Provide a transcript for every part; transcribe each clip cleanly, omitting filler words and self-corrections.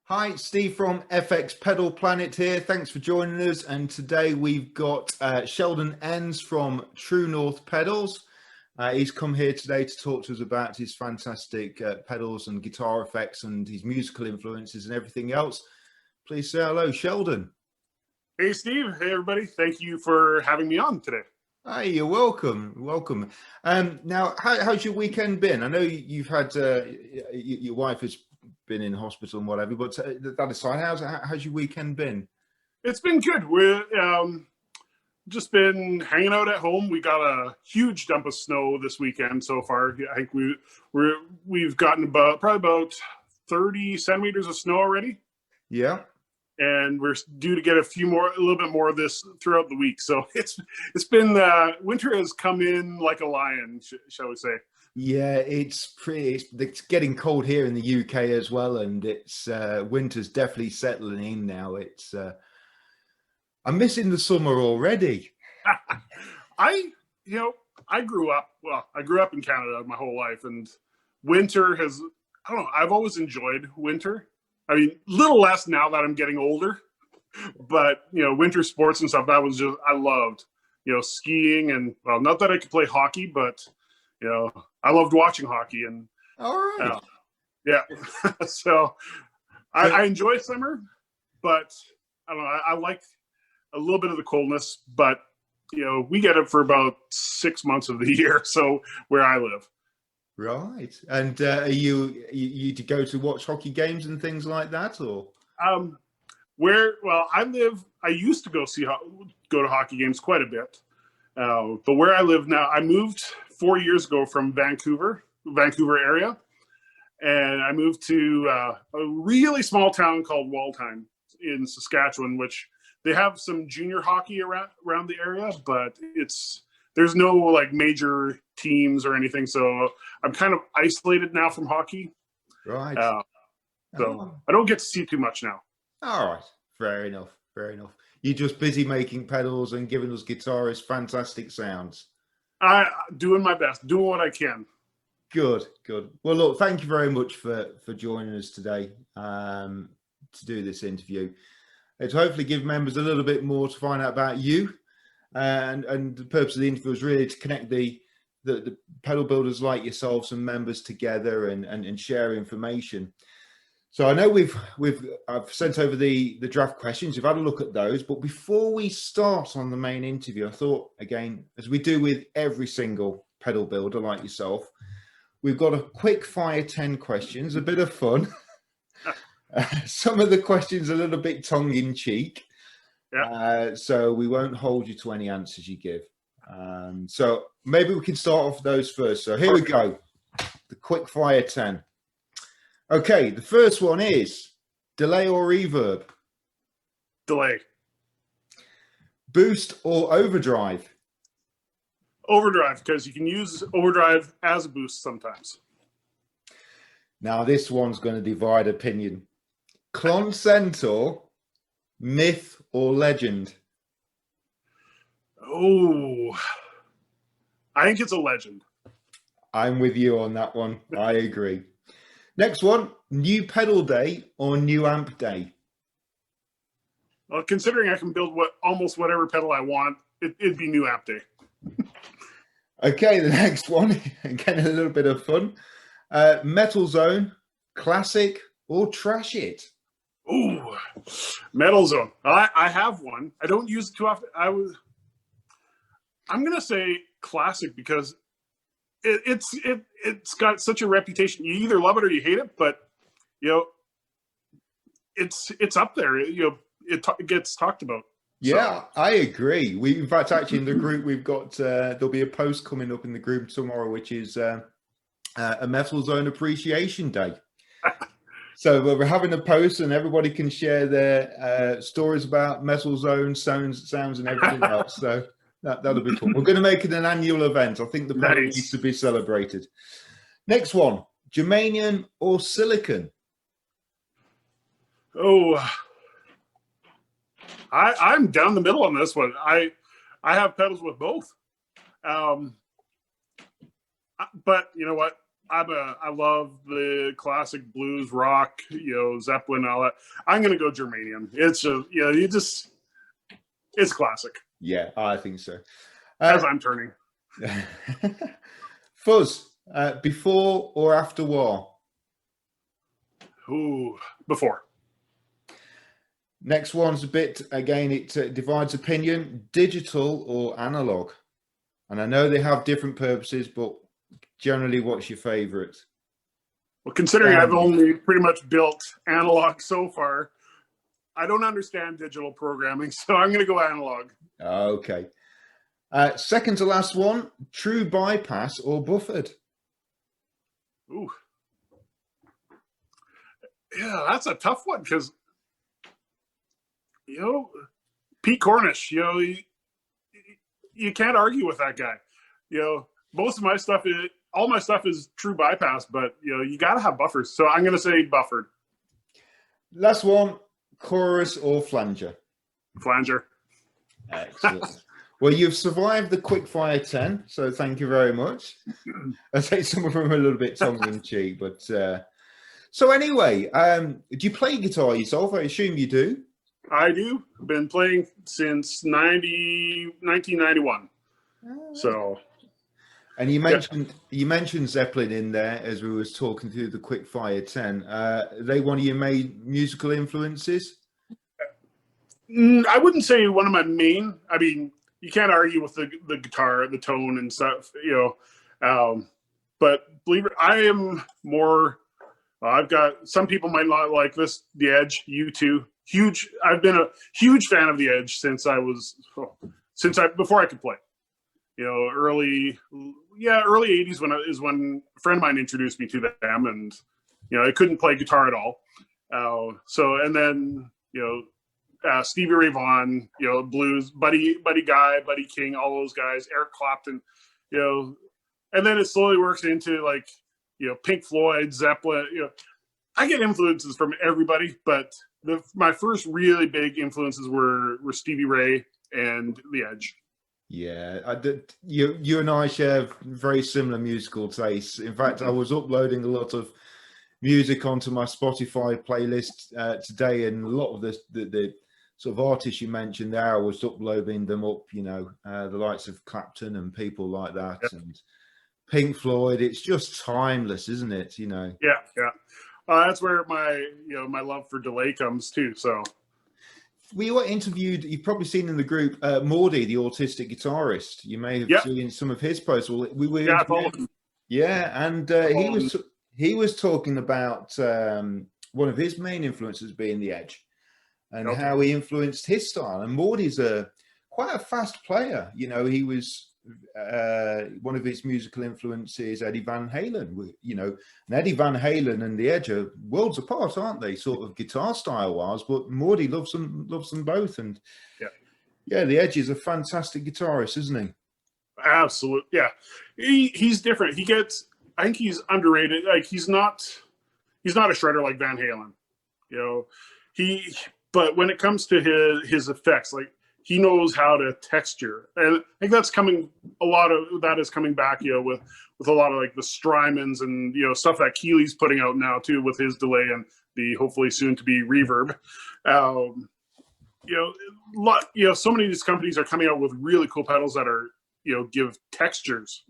Hi, Steve from FX Pedal Planet here. Thanks for joining us. And today we've got Sheldon Ens from True North Pedals. He's come here today to talk to us about his fantastic pedals and guitar effects and his musical influences and everything else. Please say hello, Sheldon. Hey, Steve. Hey, everybody. Thank you for having me on today. Hi, you're welcome. Welcome. Now, how's your weekend been? I know you've had your wife has been in hospital and whatever, but that aside, how's your weekend been? It's been good. We're just been hanging out at home. We got a huge dump of snow this weekend so far. I think we've gotten probably about 30 centimeters of snow already. Yeah. And we're due to get a little bit more of this throughout the week. So it's been winter has come in like a lion, shall we say? Yeah, it's getting cold here in the UK as well, and it's winter's definitely settling in now. It's I'm missing the summer already. I grew up in Canada my whole life, and winter I don't know, I've always enjoyed winter. I mean, a little less now that I'm getting older, but winter sports and stuff, I loved, skiing, and well, not that I could play hockey, but I loved watching hockey. And all right. Yeah. So I enjoy summer, but I don't know, I like a little bit of the coldness, but we get it for about 6 months of the year. So where I live. Right. And are you to go to watch hockey games and things like that, or? Well, I used to go to hockey games quite a bit. But where I live now, I moved 4 years ago from Vancouver area. And I moved to a really small town called Waltheim in Saskatchewan, which they have some junior hockey around the area, but there's no like major teams or anything. So I'm kind of isolated now from hockey. Right. So I don't get to see too much now. All right. Fair enough. Fair enough. You're just busy making pedals and giving us guitarists fantastic sounds. Doing my best, doing what I can. Good, good. Well, look, thank you very much for joining us today to do this interview. To hopefully give members a little bit more to find out about you. And the purpose of the interview is really to connect the pedal builders like yourselves and members together and share information. So I know I've sent over the draft questions. You've had a look at those, but before we start on the main interview, I thought, again, as we do with every single pedal builder like yourself, we've got a quick fire 10 questions, a bit of fun. Some of the questions are a little bit tongue in cheek. Yeah. So we won't hold you to any answers you give. So maybe we can start off those first. So here we go. The quick fire 10. Okay, the first one is delay or reverb? Delay. Boost or overdrive? Overdrive, because you can use overdrive as a boost sometimes. Now this one's going to divide opinion. Klon Centaur, myth or legend? Oh, I think it's a legend. I'm with you on that one. I agree. Next one, new pedal day or new amp day? Well, considering I can build almost whatever pedal I want, it'd be new amp day. Okay, the next one, again, a little bit of fun. Metal Zone, classic or trash it? Ooh, Metal Zone. I have one. I don't use it too often. I'm gonna say classic because it's got such a reputation. You either love it or you hate it, but it's up there. It gets talked about. Yeah, so. I agree. In fact, actually, in the group we've got there'll be a post coming up in the group tomorrow, which is a Metal Zone Appreciation Day. So we're having a post, and everybody can share their stories about Metal Zone sounds, and everything else. So that'll be fun. We're going to make it an annual event. I think the pedal needs to be celebrated. Next one: germanium or silicon? Oh, I'm down the middle on this one. I have pedals with both, but you know what? I love the classic blues, rock, Zeppelin, all that. I'm gonna go Germanium. It's just, it's classic. Yeah, I think so. As I'm turning. Fuzz, before or after war? Ooh, before. Next one's a bit, again, it divides opinion, digital or analog? And I know they have different purposes, but generally, what's your favorite? Well, considering I've only pretty much built analog so far, I don't understand digital programming, so I'm going to go analog. Okay. Second to last one, true bypass or buffered? Ooh. Yeah, that's a tough one because, Pete Cornish, you can't argue with that guy. Most of my stuff is, all my stuff is true bypass, but you got to have buffers. So I'm going to say buffered. Last one, chorus or flanger? Flanger. Excellent. Well, you've survived the quickfire 10, so thank you very much. I say some of them are a little bit tongue-in-cheek, but so anyway, do you play guitar yourself? I assume you do. I do. I've been playing since 1991. So. And you mentioned Zeppelin in there as we was talking through the quickfire 10. Are they one of your main musical influences? I wouldn't say one of my main. I mean, you can't argue with the guitar, the tone and stuff, but believe it, I am more. I've got some people might not like this. The Edge, U2, huge. I've been a huge fan of the Edge since before I could play. Early 80s when a friend of mine introduced me to them, and I couldn't play guitar at all. And then Stevie Ray Vaughan, blues, Buddy Guy, Buddy King, all those guys, Eric Clapton, and then it slowly works into like Pink Floyd, Zeppelin. I get influences from everybody, but my first really big influences were Stevie Ray and the Edge. Yeah, you and I share very similar musical tastes. In fact, I was uploading a lot of music onto my Spotify playlist today, and a lot of the sort of artists you mentioned there, I was uploading them up, the likes of Clapton and people like that, yep. And Pink Floyd. It's just timeless, isn't it? Yeah. That's where my my love for delay comes too. So. We were interviewed, you've probably seen in the group, Mordy, the autistic guitarist. You may have seen some of his posts. Well, we were and he was talking about one of his main influences being the Edge, and how he influenced his style. And Mordy's quite a fast player. He was one of his musical influences, Eddie Van Halen. And Eddie Van Halen and the Edge are worlds apart, aren't they? Sort of guitar style wise, but Mordy loves them both. And the Edge is a fantastic guitarist, isn't he? Absolutely, yeah. He's different. I think he's underrated. Like he's not a shredder like Van Halen. But when it comes to his effects, like. He knows how to texture, and I think that's coming. A lot of that is coming back, with a lot of like the Strymons and stuff that Keeley's putting out now too, with his delay and the hopefully soon to be reverb. So many of these companies are coming out with really cool pedals that are give textures,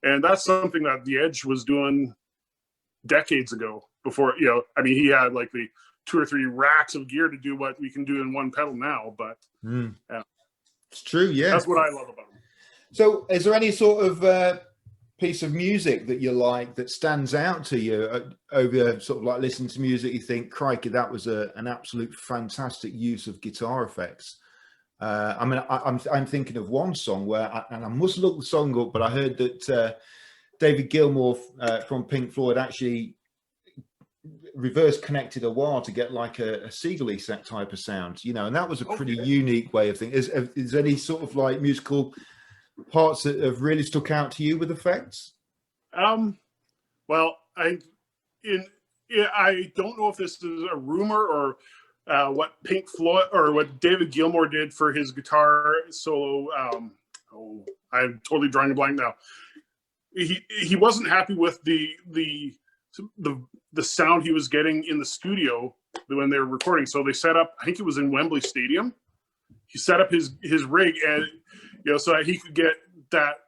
and that's something that the Edge was doing decades ago. Before he had like the 2 or 3 racks of gear to do what we can do in one pedal now, but it's true. Yeah, that's what I love about them. So is there any sort of piece of music that you like that stands out to you over sort of like listening to music you think, crikey, that was an absolute fantastic use of guitar effects? I'm thinking of one song where and I must look the song up, but I heard that David Gilmour from Pink Floyd actually reverse connected a wah to get like a seagull set type of sound, and that was a pretty unique way of thinking. Is any sort of like musical parts that have really stuck out to you with effects? Well, I don't know if this is a rumor or what Pink Floyd or what David Gilmour did for his guitar solo. I'm totally drawing a blank now. he wasn't happy with the sound he was getting in the studio when they were recording. So they set up, I think it was in Wembley Stadium. He set up his rig, and so that he could get that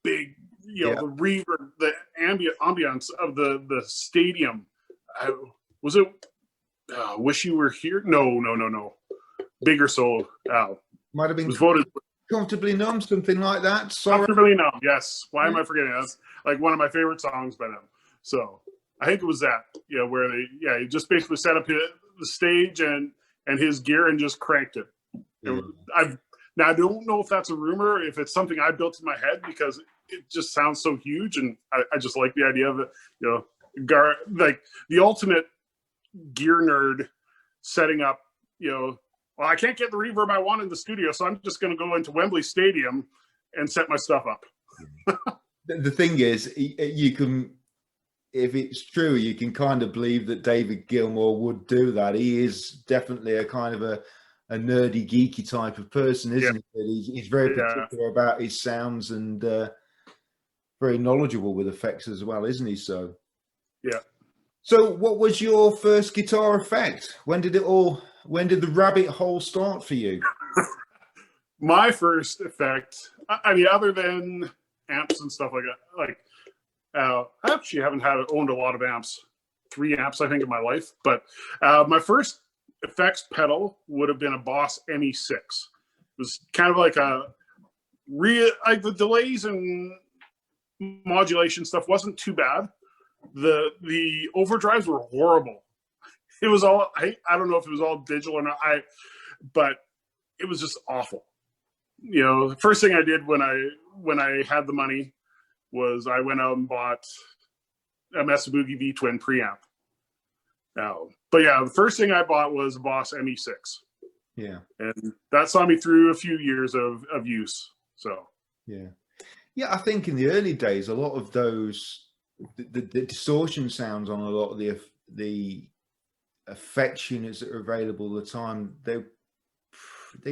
big, the reverb, the ambience of the stadium. Was it Wish You Were Here? No. Bigger Soul. Might have been was voted Comfortably Numb, something like that. Sorry. Comfortably Numb, yes. Why am I forgetting? That's like one of my favorite songs by them. So I think it was that, where he just basically set up the stage and his gear and just cranked it. Yeah. Now I don't know if that's a rumor, if it's something I built in my head, because it just sounds so huge, and I just like the idea of it. Like the ultimate gear nerd setting up. Well, I can't get the reverb I want in the studio, so I'm just going to go into Wembley Stadium and set my stuff up. The thing is, you can, if it's true, you can kind of believe that David Gilmour would do that. He is definitely a kind of a nerdy, geeky type of person, isn't he? He's very particular about his sounds, and very knowledgeable with effects as well, isn't he? So, yeah. So what was your first guitar effect? When did the rabbit hole start for you? My first effect, I mean, other than amps and stuff like that, I actually haven't owned a lot of amps, 3 amps, I think, in my life. But my first effects pedal would have been a Boss ME6. It was kind of like the delays and modulation stuff wasn't too bad. The overdrives were horrible. It was all, I don't know if it was all digital or not, but it was just awful. The first thing I did when I had the money was I went out and bought a Mesa Boogie V-Twin preamp. But yeah, the first thing I bought was a Boss ME6. Yeah. And that saw me through a few years of use. So yeah. I think in the early days, a lot of those the distortion sounds on a lot of the effects units that are available at the time, they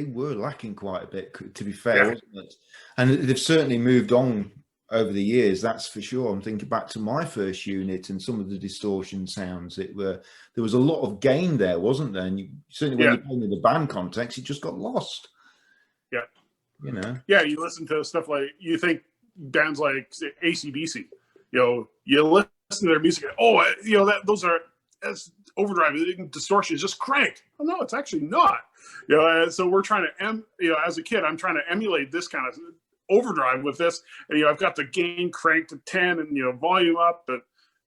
were lacking quite a bit, to be fair, wasn't it? And they've certainly moved on over the years, that's for sure. I'm thinking back to my first unit and some of the distortion sounds. There was a lot of gain there, wasn't there? And certainly when you're playing in the band context, it just got lost. Yeah. Yeah, you listen to stuff like, you think bands like AC/DC, you listen to their music, those are, as overdrive, distortion is just cranked. Oh, no, it's actually not. So we're trying to, as a kid, I'm trying to emulate this kind of overdrive with this, and I've got the gain cranked to 10 and volume up, but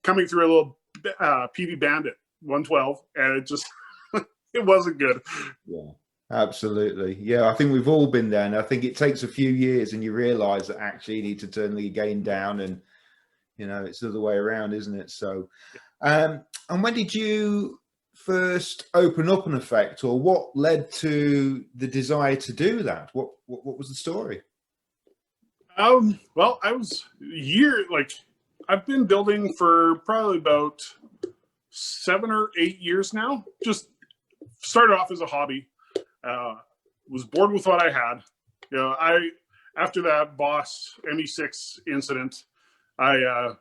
coming through a little PV Bandit 112, and it just it wasn't good. Yeah, absolutely. Yeah, I think we've all been there, and I think it takes a few years and you realize that actually you need to turn the gain down, and it's the other way around, isn't it? So and when did you first open up an effect, or what led to the desire to do that? What was the story? Well, I was I've been building for probably about 7 or 8 years now. Just started off as a hobby. Was bored with what I had. After that Boss ME6 incident, I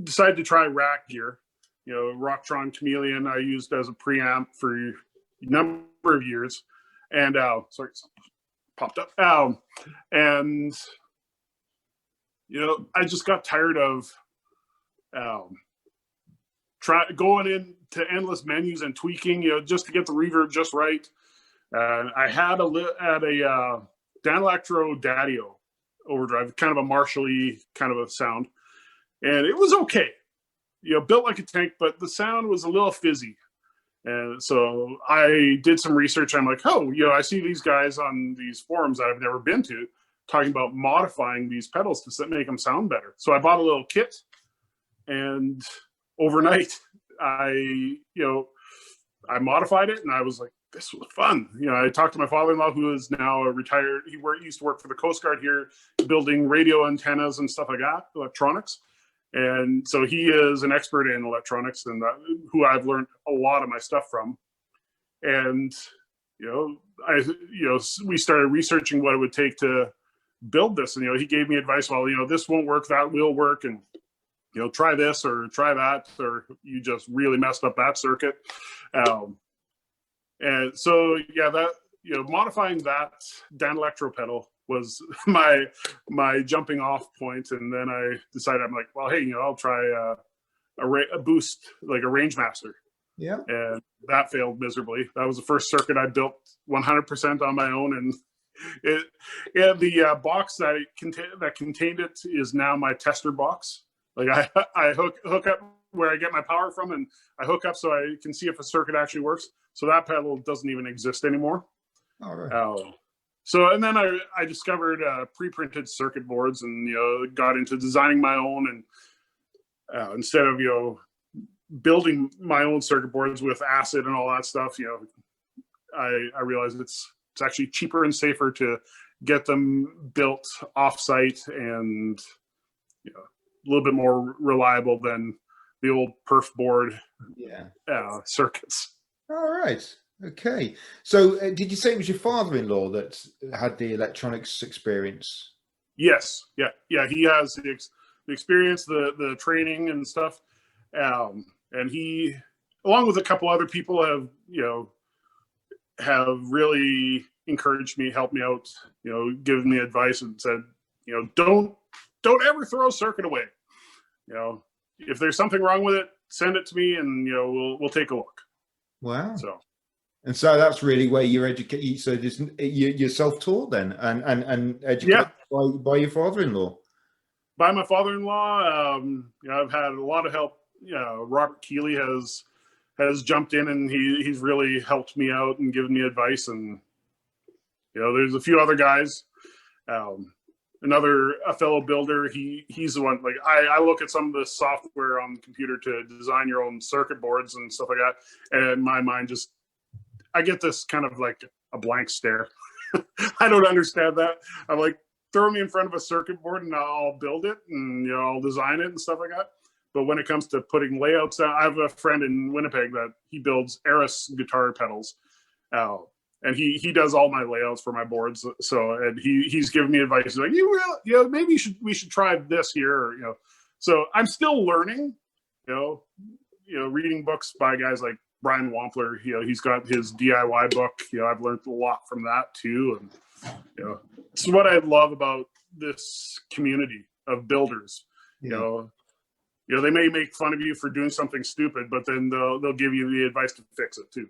decided to try rack gear. Rocktron Chameleon I used as a preamp for a number of years, and sorry, popped up. And I just got tired of going into endless menus and tweaking, just to get the reverb just right. I had a Dan Electro Daddio overdrive, kind of a Marshall-y kind of a sound, and it was okay. Built like a tank, but the sound was a little fizzy. And so I did some research. I'm like, I see these guys on these forums that I've never been to talking about modifying these pedals to make them sound better. So I bought a little kit, and overnight I modified it, and I was like, this was fun. I talked to my father-in-law, who is now a retired, used to work for the Coast Guard here, building radio antennas and stuff like that, electronics. And so he is an expert in electronics, and who I've learned a lot of my stuff from. And we started researching what it would take to build this. And, he gave me advice, well, this won't work, that will work. And, try this or try that, or you just really messed up that circuit. And so, yeah, that, modifying that Dan Electro pedal was my jumping off point. And then I decided, I'm like, well, hey, I'll try a boost, like a Range Master. Yeah. And that failed miserably. That was the first circuit I built 100% on my own. And the box that contained it is now my tester box. Like I hook up where I get my power from, and I hook up so I can see if a circuit actually works. So that pedal doesn't even exist anymore. All right. So, and then I discovered pre-printed circuit boards, and got into designing my own, and instead of building my own circuit boards with acid and all that stuff, I realized it's actually cheaper and safer to get them built off-site, and a little bit more reliable than the old perf board circuits. All right. Okay. So did you say it was your father-in-law that had the electronics experience? Yes. Yeah. He has the experience, the training and stuff. And he, along with a couple other people, have really encouraged me, helped me out, given me advice and said, don't ever throw a circuit away. If there's something wrong with it, send it to me, and we'll take a look. Wow. So that's really where you're educated. So you're self-taught then, and educated by your father-in-law. By my father-in-law, I've had a lot of help. Robert Keeley has jumped in, and he's really helped me out and given me advice. And there's a few other guys. A fellow builder, he's the one, like I look at some of the software on the computer to design your own circuit boards and stuff like that, and my mind I get this kind of like a blank stare. I don't understand that. I'm like, throw me in front of a circuit board and I'll build it, and I'll design it and stuff like that. But when it comes to putting layouts down, I have a friend in Winnipeg that he builds Eris guitar pedals. And he does all my layouts for my boards. So, and he's giving me advice. He's like, maybe we should try this here, or, so I'm still learning, reading books by guys like Brian Wampler. He's got his DIY book. I've learned a lot from that too. And, it's what I love about this community of builders. Yeah. They may make fun of you for doing something stupid, but then they'll give you the advice to fix it too.